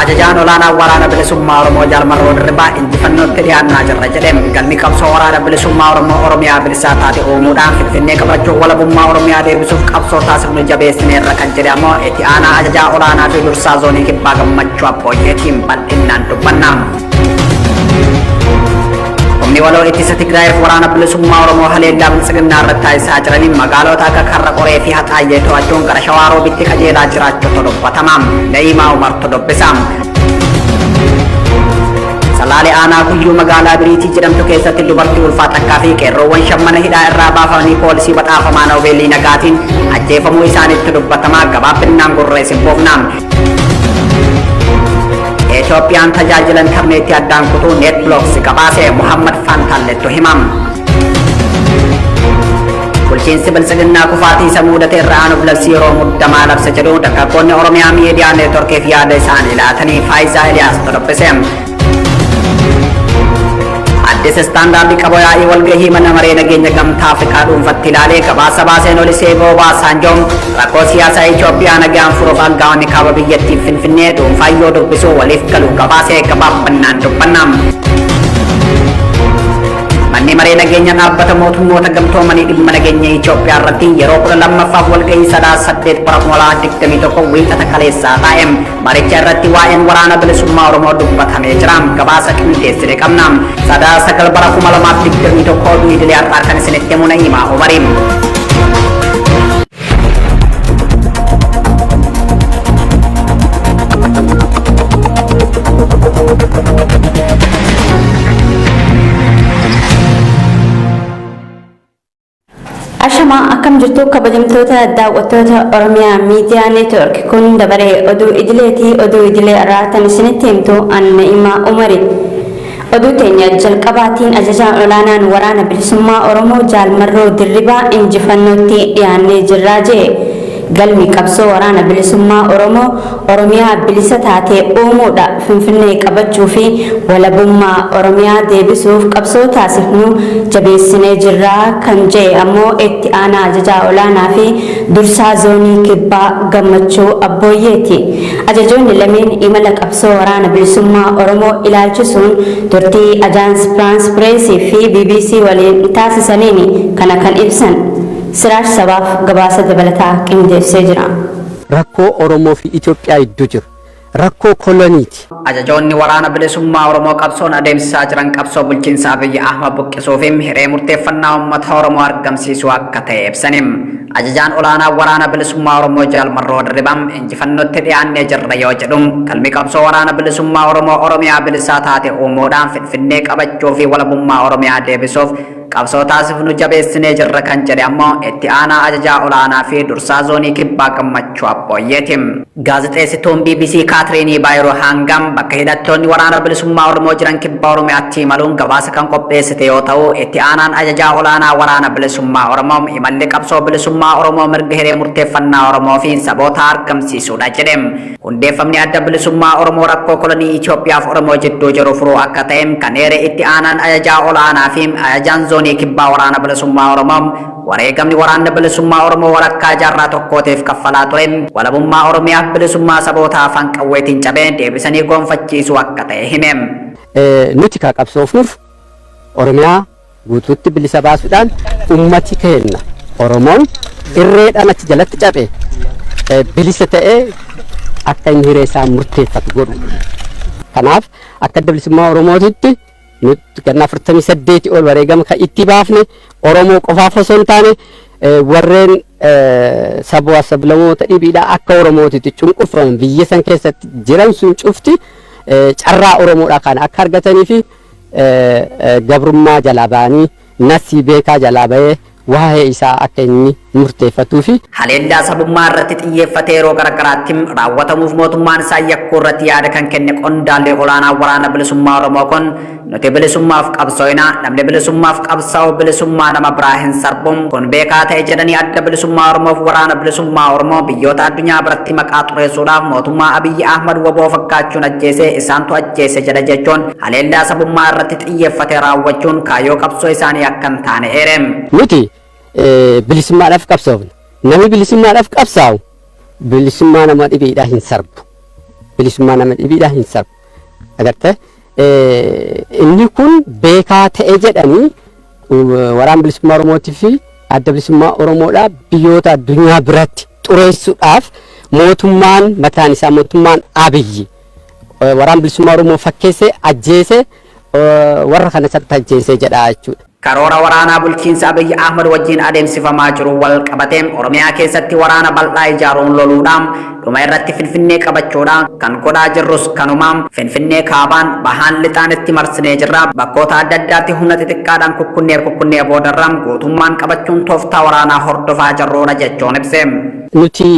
ajajaan olaanaa waraana bilisummaa Oromoo Jaalmarroo Dirribaa injifannootti dhiyaannaa jirra jedheen galmi qabsoo waraana bilisummaa Oromiyaa bilisaa taate uumuudhaan Finfinnee qabachuu walabummaa Oromiyaa deebisuuf qabsoo taasifnu jabeessineerra kan jedhe ammoo itti aanaa ajajaa olaanaa fi dursaa zoonii kibbaa Gammachuu Abbooyyeetiin bal'inaan dubbannaa. Humni waloo ittisa Tigraayiif waraana bilisummaa Oromoo haleellaa bilisiginnaa irratti taasisaa jiraniin magaalota akka Karra Qoree fi Haxaayyee to'achuun gara Shawaa Roobitti qajeelaa jiraachuutu dubbatama. Na'imaa Umartu dubbisa. Salaalee aanaa Kuyyuu magaalaa Biriitii jedhamtu keessatti dubartii ulfaatakkaa fi qeerroowwan shammana hidhaa irraa baafamanii poolisii badhaafamaa Noobeelii Nagaatiin ajjeefamuu isaaniitti dubbatama. Gabaabbinaan gurreessin boofnaan. Itoophiyaan tajaajila intarneetii addaan kutuu neetblooks gabaasee Muhammad Fantallettu himam. Bulchiinsi bilisiginnaa kufaatii isa muudate irraa aanuuf labsii yeroo muddamaa labsa jedhu dargaggoonni Oromiyaa miidiyaa neetworkiif yaada isaanii laatanii Faayisaa Eliyaas dubbise. Addis Istaandaardii qaboo yaa'ii walgahii mana maree nageenya gamtaa Afrikaa dhuunfatti ilaalee gabaasa baaseen Oluseegoo Baasanjoon rakkoo siyaasaa Itoophiyaa nagaan furuuf aangaa'onni kaaba biyyattiif Finfinnee dhuunfaayyoo dubbisuu waliif galuu gabaasee gabaabbannaan dubbannam. Manni maree nageenya dhaabbata mootummoota gamtoomanii dhimma nageenya Itoophiyaa irratti yeroo 12ffaaf walgahii 8/2021 wiixata kaleessaa taa'e. Maricha irratti waa'een waraana bilisummaa Oromoo dubbatamee jira. Gabaasa qindeessine qabna. 9/2021 oduu idilee har'aa kan isinitti himu Na'imaa Umariin. Ashama akkam jirtu kabajamtoota daawwattoota Oromiyaa Miidiyaa Neetwork kun dabaree oduu idileetii oduu idilee irraa tan isinitti himtu an Na'imaa Umari. Oduu teenya jalqabaatiin ajajaan olaanaan waraana bilisummaa Oromoo Jaalmarroo Dirribaa injifannootti dhiyaannee jirraa jee. Galmi qabsoo waraana bilisummaa Oromiyaa bilisa taatee uumuudha Finfinnee qabachuu fi walabummaa Oromiyaa deebisuuf qabsoo taasifnu jabeessinee jirraa kan jedhe ammoo itti aanaa ajajaa olaanaa fi dursaa zoonii kibbaa Gammachuu Abbooyyeeti. Ajajoonni lameen imala qabsoo waraana bilisummaa Oromoo ilaalchisuun turtii Ajaans Firaans Pireesii fi BBC waliin taasisaniin kana kan ibsan. Siraaj sabaaf gabaasa dabalataa qindeessee jira. Rakkoo Oromoo fi Itoophiyaa gidduu jiru rakkoo koloniiti. Ajajoonni waraana bilisummaa Oromoo qabsoon adeemsisaa jiran qabsoo bulchiinsa Abiyyi Ahmad buqqisuuf hiree murteeffannaa uummata Oromoo argamsiisuu akka ta'e ibsanim. Ajajaan olaanaa waraana bilisummaa Oromoo Jaalmarroo Dirribaa injifannootti dhiyaannee jirra yoo jedhuun galmi qabsoo waraana bilisummaa Oromiyaa bilisaa taate uumuudhaan Finfinnee qabachuu fi walabummaa Oromiyaa deebisuuf qabsoo taasifnu jabeessinee jirra kan jedhe ammoo itti aanaa ajajaa olaanaa fi dursaa zoonii kibbaa Gammachuu Abbooyyeeti. Gaazexeessituun BBC Kaatiriinii Baayiroo Hangam bakka hidhattoonni waraana bilisummaa Oromoo jiran kibbaa Oromiyaatti imaluun gabaasa kan qopheessite yoo ta'u itti aanaan ajajaa olaanaa waraana bilisummaa Oromoo imalli qabsoo bilisummaa Oromoo mirga hiree murteeffannaa Oromoo fi saboota argamsiisuudha jedhe. Hundeeffamni adda bilisummaa Oromoo rakkoo kolonii Itoophiyaaf Oromoo jidduu jiru furuu akka ta'e kan eere itti aanaan ajajaa olaanaa fi ajajaan zoonii kibbaa waraana bilisummaa Oromoo wareegamni waraanni bilisummaa Oromoo walakkaa jaarraa tokkootiif kaffalaa ture walabummaa Oromiyaaf bilisummaa saboota afaan qawweetiin cabee deebisanii gonfachiisuu akka ta'e hime. Nuti ka qabsoofnuuf Oromiyaa guutuutti bilisa baasuudhaan ummati keenya Oromoon irreedhaan achi jalatti cabe bilisa ta'ee akka inni hiree isaa murteeffatu godhu. Kanaaf akka adda bilisummaa Oromootitti nuti ganna 48 ol wareegama kan itti baafne Oromoo qofaaf osoo hin taane warreen sabaa sablamoota dhibiidhaa akka Oromootitti cunqurfaman biyya san keessatti jiran sun cufti carraa Oromoodhaa kan akka argatanii fi gabrummaa jalaa ba'anii nasii beekaa jalaa ba'ee waa'ee isaa akka inni murteeffatuu fi haleellaa sabummaa irratti xiyyeeffatee yeroo garagaraatti raawwatamuuf mootummaan isaa yakkuu irratti yaada kan kenne qondaallee olaanaa waraana bilisummaa Oromoo kun nuti bilisummaaf qabsoofna namni bilisummaaf qabsaa'u bilisummaa nama biraa hin sarbu kun beekaa ta'e jedhanii adda bilisummaa Oromoof waraana bilisummaa Oromoo biyyoota addunyaa biratti maqaa xureessuudhaaf mootummaa Abiyyi Ahmad waboo fakkaachuun ajjeesee isaantu ajjeese jedha jechuun haleellaa sabummaa irratti xiyyeeffatee raawwachuun kaayyoo qabsoo isaanii akka hin taane eereem. Nuti bilisummaadhaaf qabsoofna namni bilisummaadhaaf qabsaa'u bilisummaa nama dhibiidhaa hin sarbu bilisummaa nama dhibiidha hin sarbu. Agartee inni kun beekaa ta'e jedhanii waraana bilisummaa Oromootii fi adda bilisummaa Oromoodhaa biyyoota addunyaa biratti xureessuudhaaf mootummaan mataan isaa mootummaan Abiyyi waraana bilisummaa Oromoo fakkeessee ajjeese warra kana satti ajjeesee jedha jechuudha. Karoora waraanaa bulchiinsa Abiyyi Ahmad wajjin adeemsifamaa jiru wal qabatee Oromiyaa keessatti waraana bal'aa ijaaruun loluudhaan dhuma irratti Finfinnee qabachuudhaan kan godhaa jirrus kanumaan Finfinnee kaabaan bahaan lixaan itti marsinee jirra bakkoota adda addaatti humna xixiqqaadhaan kukkunnee boodarraa guutummaan qabachuun tooftaa waraanaa hordofaa jirruudha jechuun ibse. Nuti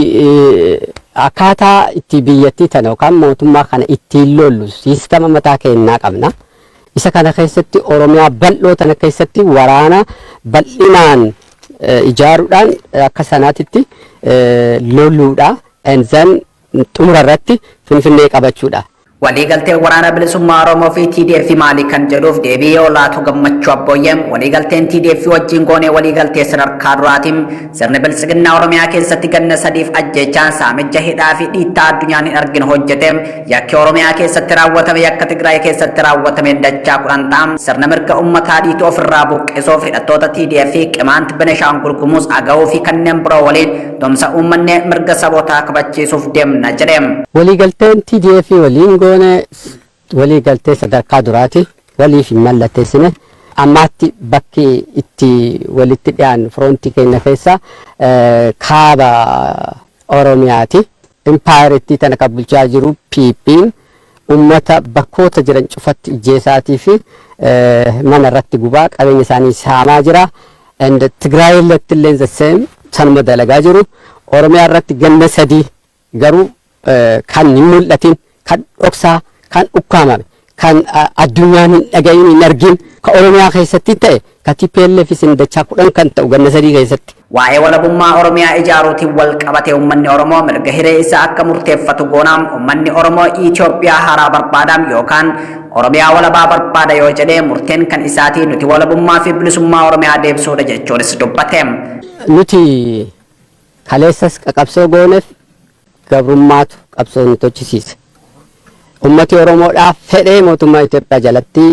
akkaataa itti biyyattii tana yookaan mootummaa kana ittiin lollu siistama mataa keenyaa qabna. Isa kana keessatti Oromiyaa bal'oo tana keessatti waraana bal'inaan ijaaruudhaan akka sanaatitti loluudha. Enzan xumura irratti Finfinnee qabachuudha. waliigaltee waraana bilisummaa Oromoo fi TDF maalii kan jedhuuf deebii yoo laatu gammachuu abbooyyem waliigalteen TDF wajjin goonee waliigaltee sadarkaa duraatiin sirni bilisiginnaa Oromiyaa keessatti ganna sadiif ajjechaan saamicha hidhaa fi dhiittaa addunyaan hin argine hojjeteem yakki Oromiyaa keessatti raawwatame yakka Tigraay keessatti raawwatame dachaa kudhan ta'am sirna mirga uummataa dhiituu ofirraa buqqisuuf hidhattoota TDF fi qimaanti Beneshaangul Gumuz Agawuu fi kanneen biroo waliin tumsa uummanni mirga sabootaa kabachiisuuf deemna jedheem. Waliigalteen TDF waliin waliigaltee sadarkaa duraati waliif hin mallatteessine ammaatti bakki itti walitti dhiyaan firoontii keenya keessa kaaba Oromiyaati. Impaayiritti tana kan bulchaa jiru PP'n uummata bakkoota jiran cufatti ijjeesaatii fi mana irratti gubaa qabeenya isaanii saamaa jira. Tigraay irratti illee zaseen sanuma dalagaa jiru. Oromiyaa irratti ganna sadii garuu kan hin mul'atin kan dhoksaa kan ukkaamame kan addunyaan hin dhagayin hin argin ka Oromiyaa keessatti ta'e ka TPLF fi dachaa kudhan kan ta'u ganna sadii keessatti. Waa'ee walabummaa Oromiyaa ijaaruutiin wal qabatee uummanni Oromoo mirga hiree isaa akka murteeffatu goonaam uummanni Oromoo Itoophiyaa haaraa barbaadaam yookaan Oromiyaa walabaa barbaada yoo jedhee murteen kan isaatii nuti walabummaa fi bilisummaa Oromiyaa deebisuudha jechuunis dubbateem. Nuti kaleessas qabsoo gooneef gabrummaatu qabsoo nu tochisiise. Ummati Oromoodhaaf fedhee mootummaa Itoophiyaa jalatti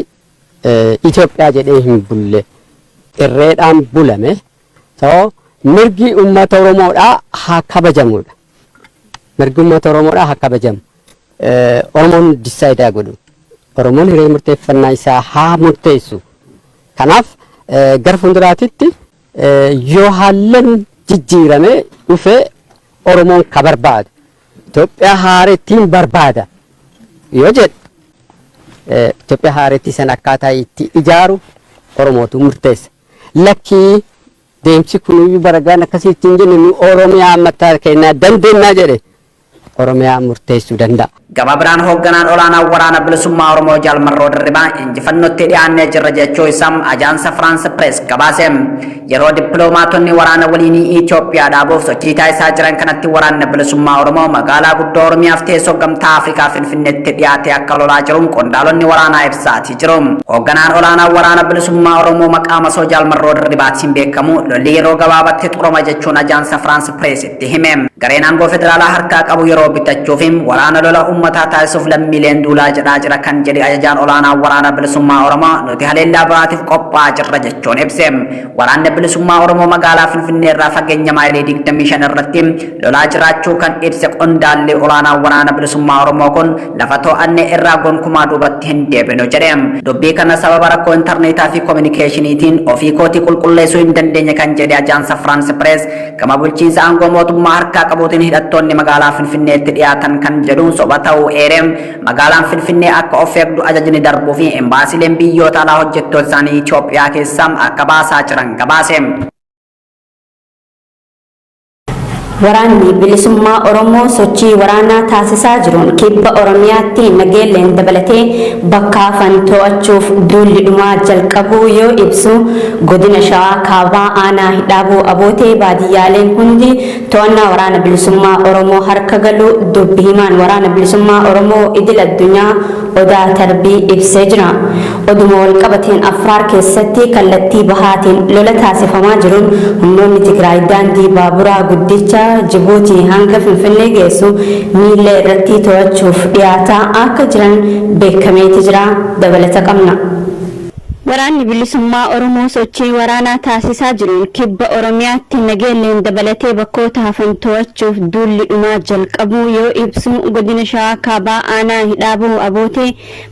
Itoophiyaa jedhee hin bulle irreedhaan bulame. So mirgi ummata Oromoodhaa haa kabajamudha. Mirgi ummata Oromoodhaa haa kabajamu. Oromoon disaayidaa godhu. Oromoon hiree murteeffannaa isaa haa murteessu. Kanaaf gara fuulduraatitti yoo haallan jijjiirame dhufee Oromoon ka barbaadu. Itoophiyaa haarettiin barbaada. Yoo jedhe Itoophiyaa haarettii sana akkaataa itti ijaaru Oromootu murteessa. Lakkii deemsi kunuyyuu baragaan akkasitti hin jenne nu Oromiyaa mataa kennaa dandeenya jedhe Oromiyaa murteessuu danda'a. Gama biraan hoogganaan olaanaa waraana bilisummaa Oromoo Jaalmarroo Dirribaa injifannootti dhiyaannee jirra jechuu isaan ajaansa Firaansi Pirees gabaaseem. Yeroo dippiloomaatonni waraana waliinii Itoophiyaa dhaabuuf sochii taasisaa jiran kanatti waraanni bilisummaa Oromoo magaalaa guddoo Oromiyaaf teessoo gamtaa Afrikaa Finfinneetti dhiyaatee akka lolaa jiruun qondaalonni waraanaa ibsaatii jiru. Hoogganaan olaanaa waraana bilisummaa Oromoo maqaa masoo Jaalmarroo Dirribaatiin beekamu lolli yeroo gabaabaatti xumurama jechuun ajaansa Firaansi Pirees itti himeem. Gareen aangoo federaalaa harkaa qabu yeroo bitachuuf waraana lola uummataa taasisuuf lammiileen duulaa jedhaa jira kan jedhe ajajaan olaanaa waraana bilisummaa Oromoo nuti haleellaa biraatiif qophaa'aa jirra jechuun ibseem. Waraanni bilisummaa Oromoo magaalaa Finfinnee irraa fageenya maayilii 25 irratti lolaa jiraachuu kan ibse qondaalli olaanaa waraana bilisummaa Oromoo kun lafa to'annee irraa gonkumaa duubatti hin deebinu jedheem. Dubbii kana sababa rakkoo intarneetaa fi koominikeeshiniitiin ofii kootii qulqulleessuu hin dandeenye kan jedhe ajaansa Firaansi Pirees gama bulchiinsa aangoo mootummaa harkaa qabuutiin hidhattoonni magaalaa Finfinneetti dhiyaatan kan jedhuun soba ta'uu eereem. Magaalaan Finfinnee akka of eegdu ajajni darbuu fi embaasileen biyyoota alaa hojjettoota isaanii Itoophiyaa keessaa akka baasaa jiran gabaaseem. Waraanni bilisummaa Oromoo sochii waraanaa taasisaa jiruun kibba Oromiyaatti nageelleen dabalatee bakka hafan to'achuuf duulli dhumaa jalqabuu yoo ibsu godina Shawaa Kaabaa aanaa Hidhaabuu Abootee baadiyyaaleen hundi to'annaa waraana bilisummaa Oromoo harka galuu dubbi himaan waraana bilisummaa Oromoo idil addunyaa Odaa Tarbii ibsee jira. oduma wal qabateen Affaar keessatti kallattii bahaatiin lola taasifamaa jiruun humnoonni Tigraay daandii baaburaa guddicha Jibuutii hanga Finfinnee geessu miilla irratti to'achuuf dhiyaataa akka jiran beekameeti jira. Dabalata qabna. Waraanni bilisummaa Oromoo sochii waraanaa taasisaa jiruun kibba Oromiyaatti nageelleen dabalatee bakkoota hafan to'achuuf duulli dhumaa jalqabuu yoo ibsu godina Shawaa Kaabaa aanaa Hidhaaboo Abootee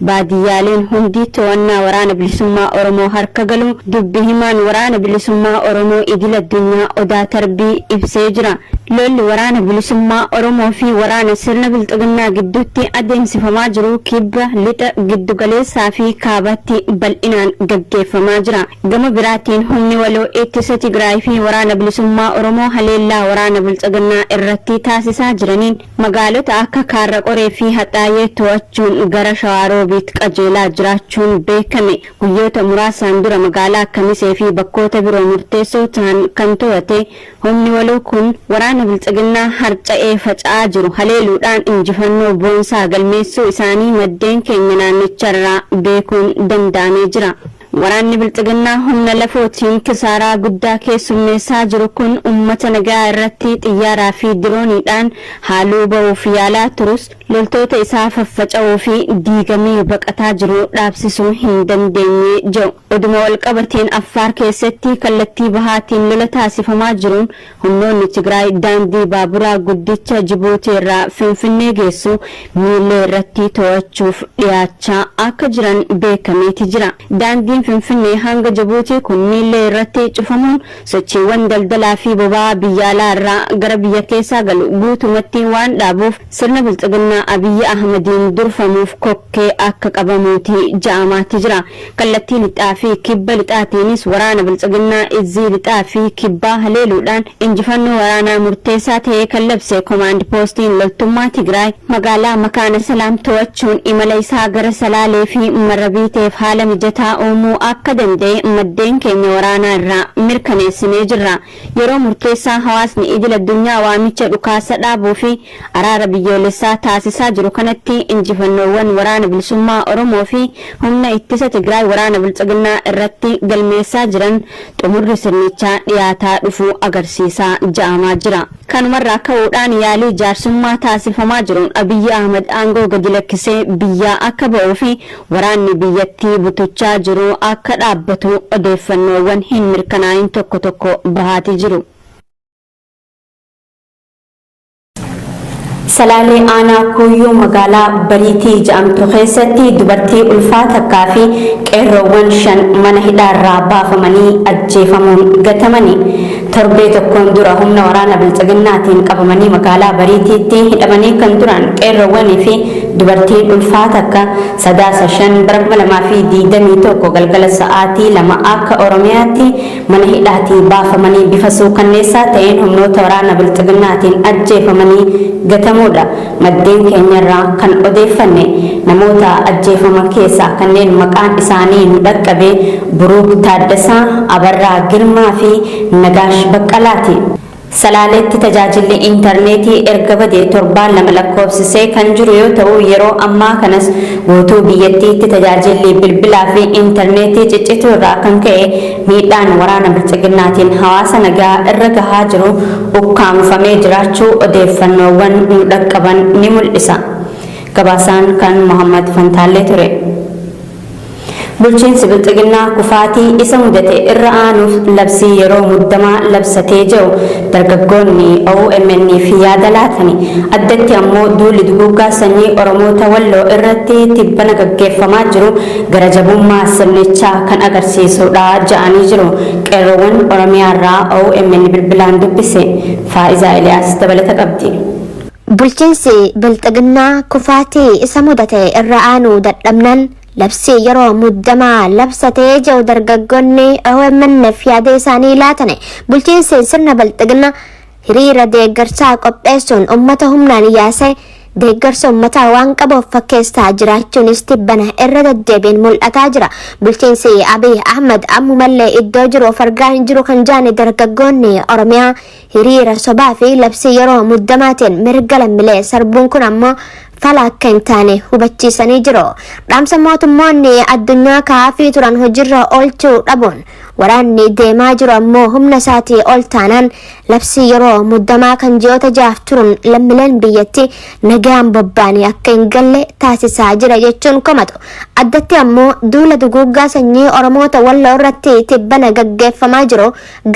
baadiyyaaleen hundi to'annaa waraana bilisummaa Oromoo harka galu dubbi himaan waraana bilisummaa Oromoo idil addunyaa Odaa Tarbii ibsee jira. Lolli waraana bilisummaa Oromoo fi waraana sirna bilxiginnaa gidduutti adeemsifamaa jiru kibba lixa giddugaleessaa fi kaabatti bal'inaan gaggeeffamaa jira. Gama biraatiin humni waloo ittisa Tigraay fi waraana bilisummaa Oromoo haleellaa waraana bilxiginnaa irratti taasisaa jiraniin magaalota akka Kaarra Qoree fi Haxaayee to'achuun gara Shawaaroobiitti qajeelaa jiraachuun beekame. Guyyoota muraasaan dura magaalaa Kamisee fi bakkoota biroo murteessoo ta'an kan to'ate humni waloo kun waraana bilxiginnaa harca'ee faca'aa jiru haleeluudhaan injifannoo boonsaa galmeessuu isaanii maddeen keenya naannicharraa beekuun danda'amee jira. Waraanni bilxiginnaa humna lafootiin kisaaraa guddaa keessummeessaa jiru kun uummata nagaa irratti xiyyaaraa fi dirooniidhaan haaluu ba'uuf yaalaa turus loltoota isaa faffaca'uu fi diigamee baqataa jiru dhaabsisuu hin dandeenye jedhu. Oduma wal qabateen Affaar keessatti kallattii bahaatiin lola taasifamaa jiruun humnoonni Tigraay daandii baaburaa guddicha Jibuutii irraa Finfinnee geessu miilla irratti to'achuuf dhiyaachaa akka jiran beekameeti jira. Daandiin Finfinnee hanga Jibuutii kun miilla irratti cufamuun sochiiwwan daldalaa fi boba'aa biyya alaa irraa gara biyya keessaa galu guutumatti waan dhaabuuf sirna bilxiginnaa Abiyyi Ahmadiin durfamuuf kokkee akka qabamuuti ja'amaatti jira. Kallattii lixaa fi kibba lixaatiinis waraana bilxiginnaa izzii lixaa fi kibbaa haleeluudhaan injifannoo waraanaa murteessaa ta'ee kan labse Komaand Poostiin loltummaa Tigraay magaalaa Makaana Salaam to'achuun imala isaa gara Salaalee fi Marrabiiteef haala mijataa uumuu akka danda'e maddeen keenya waraanaa irraa mirkaneessinee jirra. Yeroo murteessaa hawaasni idil addunyaa waamicha dhukaasa dhaabuu fi araara biyyoolessaa taasisaa jiru kanatti injifannoowwan waraana bilisummaa Oromoo fi humna ittisa Tigraay waraana bilxiginnaa irratti galmeessaa jiran xumurri sirnichaa dhiyaataa dhufuu agarsiisaa ja'amaa jira. Kanumarraa ka'uudhaan yaalii jaarsummaa taasifamaa jiruun Abiyyi Ahmad aangoo gadi lakkisee biyyaa akka ba'uu fi waraanni biyyattii butuchaa jiru akka dhaabbatu odeeffannoowwan hin mirkanaa'in tokko tokko bahaatii jiru. Salaalee aanaa Kuyyuu magaalaa Bariitii jedhamtu keessatti dubartii ulfaa takkaa fi qeerroowwan 5 mana hidhaarraa baafamanii ajjeefamuun gatamanii torbee tokkoon dura humna waraana bilxiginnaatiin qabamanii magaalaa Bariitiitti hidhamanii kan turan qeerroowwanii fi dubartiin ulfaa takka sadaasa 5 bara 2021 galgala sa'aatii 2 akka Oromiyaatti mana hidhaatii baafamanii bifa suukanneessaa ta'een humnoota waraana bilxiginnaatiin ajjeefamanii gatamuudha. Maddeen keenyarraa kan odeeffanne namoota ajjeefaman keessaa kanneen maqaan isaanii nu dhaqqabe Buruuk Taaddasaa, Abarraa Girmaa fi Nagaash Baqqalaati. Salaaleetti tajaajilli intarneetii erga badee torbaan 2 lakkoofsisee kan jiru yoo ta'u yeroo ammaa kanas guutuu biyyattiitti tajaajilli bilbilaa fi intarneetii ciccituu irraa kan ka'e miidhaan waraana bilxiginnaatiin hawaasa nagaa irra gahaa jiru ukkaamfamee jiraachuu odeeffannoowwan nu dhaqqaban ni mul'isa. Gabaasaan kan Muhammad Fantaalee ture. Bulchiinsi bilxiginnaa kufaatii isa mudate irra aanuuf labsii yeroo muddamaa labsatee jiru dargaggoonni OMN fi yaada laatani. Addatti ammoo duulli duguuggaa sanyii Oromoota Walloo irratti tibbana gaggeeffamaa jiru gara jabummaa sirnichaa kan agarsiisudha ja'anii jiru. Qeerroowwan Oromiyaarraa OMN bilbilaan dubbise Faa'izaa Eliyaas dabalata qabdi. Bulchiinsi bilxiginnaa kufaatii isa mudate irra aanuu dadhabnan labsii yeroo muddamaa labsatee jiru dargaggoonni OMN fi yaada isaanii laatane. Bulchiinsi sirna bilxiginnaa hiriira deeggarsaa qopheessuun uummata humnaan yaasee deeggarsa uummataa waan qabuuf fakkeessaa jiraachuunis tibbana irra deddeebiin mul'ataa jira. Bulchiinsi Abiy Ahmad ammumallee iddoo jiru of argaa hin jiru kan jaane dargaggoonni Oromiyaa hiriira sobaa fi labsii yeroo muddamaatiin mirga lammiilee sarbuun kun ammoo fala akka hin taane hubachiisanii jiru. Dhaamsa mootummoonni addunyaa kaafii turan hojiirra oolchuu dhabuun waraanni deemaa jiru ammoo humna isaatii ol taanaan labsii yeroo muddamaa kan ji'oota 6 turun lammiileen biyyatti nagaan bobbaanii akka hin galle taasisaa jira jechuun komatu. Addatti ammoo duula duguuggaa sanyii Oromoota Walloo irratti tibbana gaggeeffamaa jiru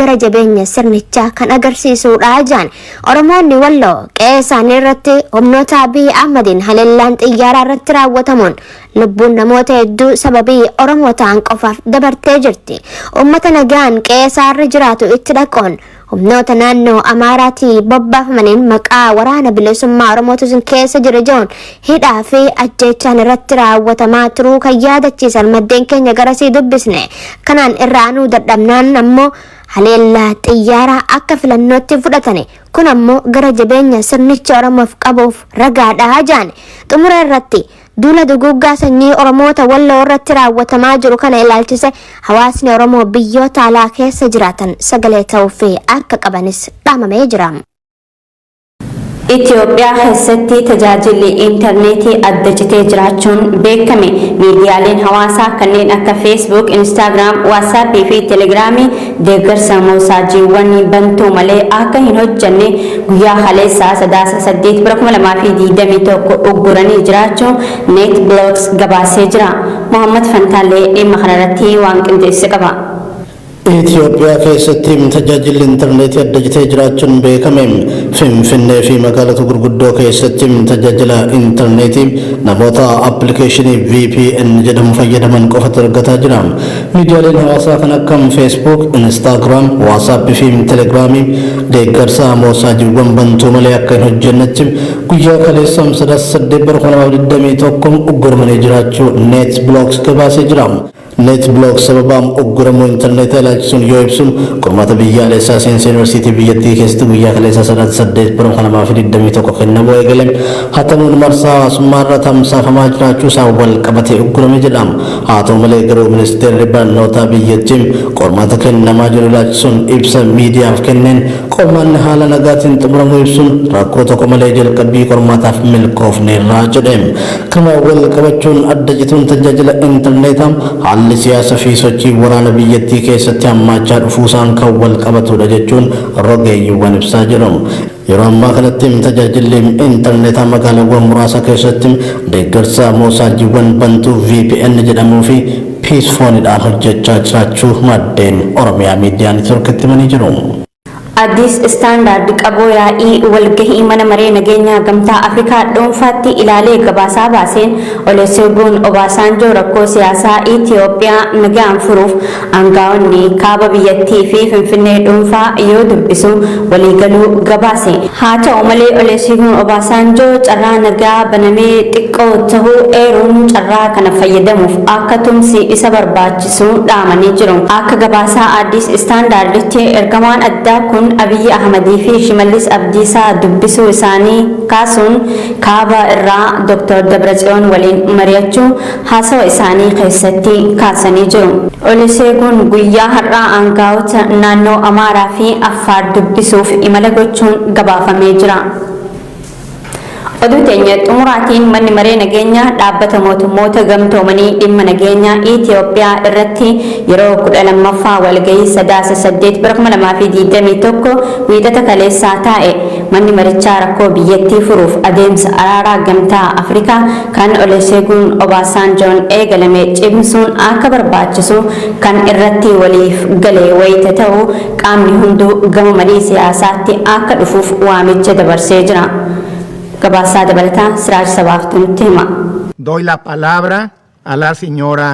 gara jabeenya sirnichaa kan agarsiisudha jaan. Oromoonni Walloo qe'ee isaanii irratti humnoota Abiy Ahmediin haleellaan xiyyaaraa irratti raawwatamuun lubbuun namoota hedduu sababii Oromoo ta'an qofaaf dabartee jirti. Uummata nagaan qe'ee isaarra jiraatu itti dhaquun humnoota naannoo Amaaraatii bobbaafamaniin maqaa waraana bilisummaa Oromootu keessa jira jechuun hidhaa fi ajjeechaan irratti raawwatamaa turuu kan yaadachiisan maddeen keenya garasii dubbisne. Kanaan irraanuu dadhabnaan ammoo haleellaa xiyyaaraa akka filannootti fudhatani. Kun ammoo gara jabeenya sirnicha Oromoof qabuuf ragaadha jaan. Xumura irratti duula duguuggaa sanyii Oromoota Walloo irratti raawwatamaa jiru kana ilaalchise hawaasni Oromoo biyyoota alaa keessa jiraatan sagalee ta'uu fi akka qabanis dhaamamee jira. Itoophiyaa keessatti tajaajilli intarneetii adda citee jiraachuun beekame. Miidiyaaleen hawaasaa kanneen akka Facebook, Instagram, WhatsApp fi Telegram deeggarsa moosaajiiwwan bantuu malee akka hin hojjanne guyyaa kaleessaa 8/2021 ugguranii jiraachuu NetBlocks gabaasee jira. Muhammad Fantaalee dhimma kanarratti waan qindeesse qaba. Itoophiyaa keessatti tajaajilli intarneetii adda citee jiraachuun beekame. Finfinnee fi magaalota gurguddoo keessatti tajaajila intarneetii namoota appilikeeshinii VPN jedhamu fayyadaman qofatu argataa jira. Miidiyaaleen hawaasaa kan akka Facebook, Instagram, WhatsApp fi Telegram deeggarsa moosaajiiwwan bantuu malee akka hin hojjennetti guyyaa kaleessaa 8/2021 ugguranii jiraachuu NetBlocks gabaasee jira. NetBlocks sababaan ugguramu intarneetii ilaalchisuun yoo ibsu qormaata biyyaalessaa seensa yuunivarsiitii biyyattii keessatti guyyaa kaleessaa 8/2021 kennamuu eegale. Haa ta'uun marsaa hawaasummaarra tamsaafamaa jiraachuu isaa wal qabatee uggurame jedhama. Haa ta'u malee garuu ministeerri barnootaa biyyattii qormaata kennamaa jiru ilaalchisuun ibsa miidiyaaf kenneen qormaanni haala nagaatiin xumuramuu ibsuun rakkoo tokko malee jalqabbii qormaataaf milkoofneerraa jedhe. Kana wal qabachuun adda cituun tajaajila intarneetaa haalli siyaasa fi sochii waraana biyyattii keessatti hammaachaa dhufuusaan kan wal qabatudha jechuun rogeeyyiiwwan ibsaa jiru. Yeroo ammaa kanatti tajaajilli intarneetaa magaalaawwan muraasa keessatti deeggarsa moosaajiiwwan bantuu VPN jedhamuu fi piisfoonidhaan hojjechaa jiraachuu maddeen Oromiyaa Miidiyaa Neetwoorkitti himanii jiru. Addis Standard qaboo yaa'ii walgahii mana maree nageenyaa gamtaa Afrikaa dhuunfaatti ilaalee gabaasaa baaseen Olusegun Obasanjoo rakkoo siyaasaa Itoophiyaa nagaan furuuf aangaa'onni kaaba biyyattii fi Finfinnee dhuunfaa yoo dubbisu waliigaluu gabaase. Haa ta'u malee Olusegun Obasanjoo carraa nagaa banamee xiqqoo tahuu eeruun carraa kana fayyadamuuf akka tumsi isa barbaachisu dhaamanii jiru. Akka gabaasaa Addis Standarditti ergamaan addaa kun Abiy Ahmedii fi Shimallis Abdiisaa dubbisuu isaanii kaasuun kaaba irraa Dr. Dabratsiyoon waliin mari'achuu haasawa isaanii keessatti kaasanii jiru. Olusegun guyyaa har'aa aangaa'ota naannoo Amaaraa fi Affaar dubbisuuf imala gochuun gabaafamee jira. Oduu teenya xumuraatiin manni maree nageenyaa dhaabbata mootummoota gamtoomanii dhimma nageenyaa Itoophiyaa irratti yeroo 12ffaa walgahii 8/2021 wiixata kaleessaa taa'e. Manni marichaa rakkoo biyyattii furuuf adeemsa araaraa gamtaa Afrikaa kan Olusegun Obasanjoon eegalame cimsuun akka barbaachisu kan irratti waliif galee wayita ta'u qaamni hunduu gama marii siyaasaatti akka dhufuuf waamicha dabarsee jira. Gabaasaa dabalataa Siraaj Sabaaftuu nutti hima. Doy la palabra a la señora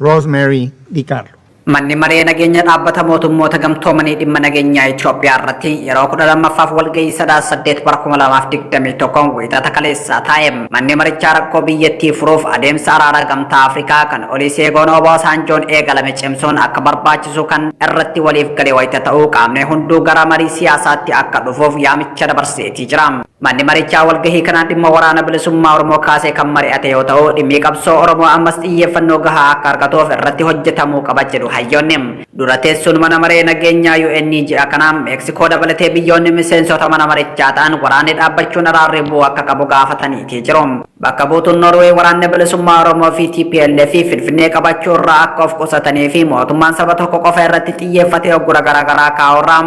Rosemary DiCarlo. Manni maree nageenya dhaabbata mootummoota gamtoomanii dhimma nageenyaa Itoophiyaa irratti yeroo 12ffaaf walgahii 8/2021 wiixata kaleessaa taa'e. Manni marichaa rakkoo biyyattii furuuf adeemsa araaraa gamtaa Afrikaa kan Olusegun Obasanjoon eegalame cimsuun akka barbaachisu kan irratti waliif galee wayita ta'uu qaamni hunduu gara marii siyaasaatti akka dhufuuf yaamicha dabarseetii jira. Manni marichaa walgahii kanaan dhimma waraana bilisummaa Oromoo kaasee kan mari'ate yoo ta'u dhimmi qabsoo Oromoo ammas xiyyeeffannoo gahaa akka argatuuf irratti hojjetamuu qaba jedhu hayyoonnim. Dura teessuun mana maree nageenyaa UN ji'a kana Meeksikoo dabalatee biyyoonni miseensota mana marichaa ta'an waraanni dhaabbachuun araarri bu'u akka qabu gaafataniitii jiru. Bakka buutuun Norwee waraanni bilisummaa Oromoo fi TPLF fi Finfinnee qabachuu irraa akka of qusatanii fi mootummaan saba tokko qofa irratti xiyyeeffatee oggura garaagaraa kaa'urraa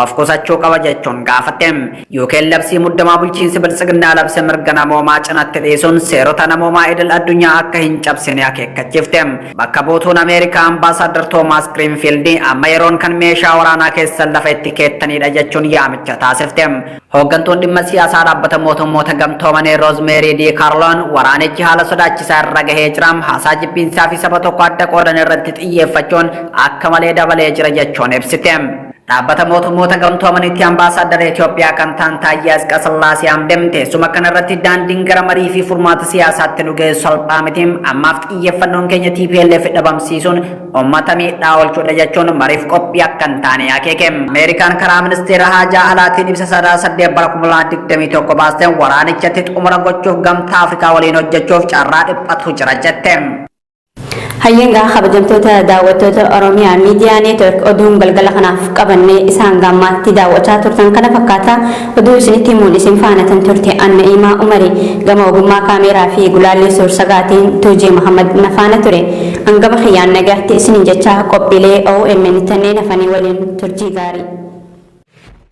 of qusachuu qaba jechuun gaafate. UK labsii muddamaa bulchiinsi bilisiginnaa labse mirga namoomaa cinatti dhiisuun seerota namoomaa idil addunyaa akka hin cabsine akeekkachiifte. Bakka buutuun Ameerikaa ambaasaadar Toomaas Giriinfiild amma yeroon kan meeshaa waraanaa keessa lafa itti keettanidha jechuun yaamicha taasifte. Hooggantuun dhimma siyaasaa dhaabbata mootummoota gamtoomanii Roosmeerii D. Kaarloon waraanichi haala sodaachisaa irra gahee jira, haasaa jibbiinsaa fi saba tokko adda qoodan irratti xiyyeeffachuun akka malee dabalee jira jechuun ibsite. Dhaabbata mootummoota gamtoomanitti ambaasaadara Itoophiyaa kan ta'an Taayyee Asqasillaasee Amdem teessuma kanarratti daandiin gara marii fi furmaata siyaasaatti nu geessu salphaa miti, ammaaf xiyyeeffannoon keenya TPLF dhabamsiisuun uummata miidhaa oolchuudha jechuun mariif qophii akka hin taane akeeke. Ameerikaan karaa ministeera haajaa alaatiin ibsa 8/2021 baasteen waraanichatti xumura gochuuf gamtaa Afrikaa waliin hojjechuuf carraa dhiphatu jira jette. Hayyengaa kabajamtoota daawwattoota Oromiyaa Miidiyaa Neetwork oduun galgala kanaaf qabannee isaan gammaatti daawwachaa turtan kana fakkaata. Oduu isinitti himuun isin faanatan turte Anna'iimaa Umarii, gama ogummaa kaameeraa fi gulaallee suur-sagaatiin Tuujii Muhammad nafaana ture. Hangama kiyyaan nagaatti isinin jechaa qophiilee OMN tanneen hafanii waliin turtii gaarii.